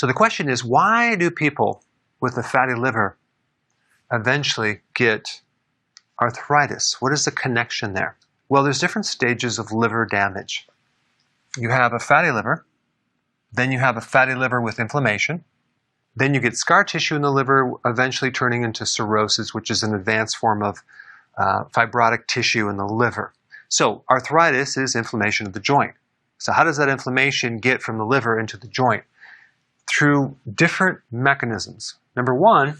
So the question is, why do people with a fatty liver eventually get arthritis? What is the connection there? Well, there's different stages of liver damage. You have a fatty liver, then you have a fatty liver with inflammation, then you get scar tissue in the liver, eventually turning into cirrhosis, which is an advanced form of fibrotic tissue in the liver. So arthritis is inflammation of the joint. So how does that inflammation get from the liver into the joint? Through different mechanisms. Number one,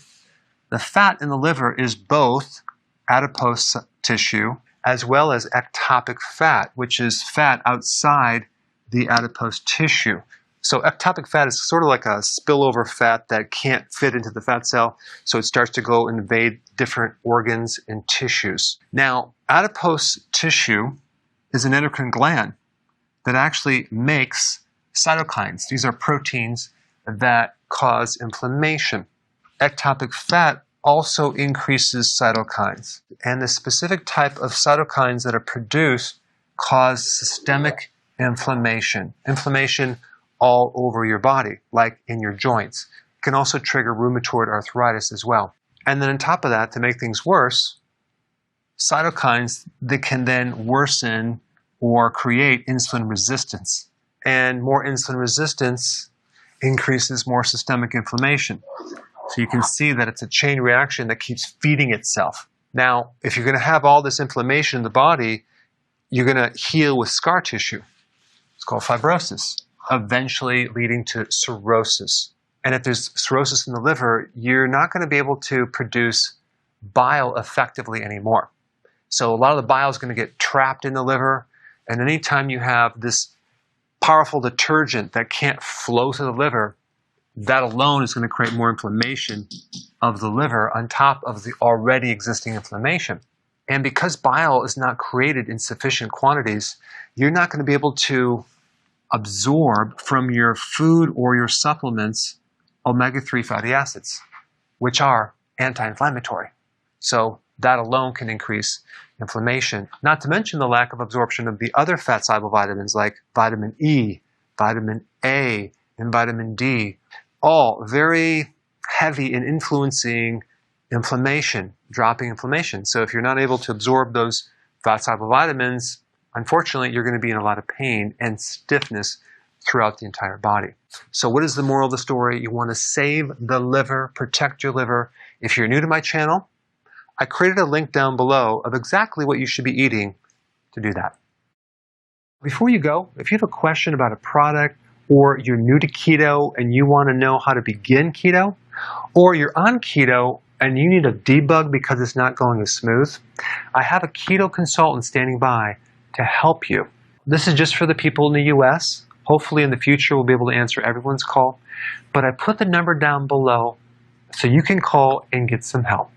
the fat in the liver is both adipose tissue as well as ectopic fat, which is fat outside the adipose tissue. So ectopic fat is sort of like a spillover fat that can't fit into the fat cell, so it starts to go invade different organs and tissues. Now, adipose tissue is an endocrine gland that actually makes cytokines. These are proteins that cause inflammation. Ectopic fat also increases cytokines, and the specific type of cytokines that are produced cause systemic inflammation. Inflammation all over your body, like in your joints. It can also trigger rheumatoid arthritis as well. And then on top of that, to make things worse, cytokines that can then worsen or create insulin resistance. And more insulin resistance increases more systemic inflammation. So you can see that it's a chain reaction that keeps feeding itself. Now, if you're going to have all this inflammation in the body, you're going to heal with scar tissue. It's called fibrosis, eventually leading to cirrhosis. And if there's cirrhosis in the liver, you're not going to be able to produce bile effectively anymore. So a lot of the bile is going to get trapped in the liver. And anytime you have this powerful detergent that can't flow to the liver, that alone is going to create more inflammation of the liver on top of the already existing inflammation. And because bile is not created in sufficient quantities, you're not going to be able to absorb from your food or your supplements omega-3 fatty acids, which are anti-inflammatory. So that alone can increase inflammation, not to mention the lack of absorption of the other fat-soluble vitamins like vitamin E, vitamin A, and vitamin D, all very heavy in influencing inflammation, dropping inflammation. So if you're not able to absorb those fat-soluble vitamins, unfortunately, you're going to be in a lot of pain and stiffness throughout the entire body. So what is the moral of the story? You want to save the liver, protect your liver. If you're new to my channel, I created a link down below of exactly what you should be eating to do that. Before you go, if you have a question about a product, or you're new to keto and you want to know how to begin keto, or you're on keto and you need a debug because it's not going as smooth, I have a keto consultant standing by to help you. This is just for the people in the US. Hopefully in the future we'll be able to answer everyone's call, but I put the number down below so you can call and get some help.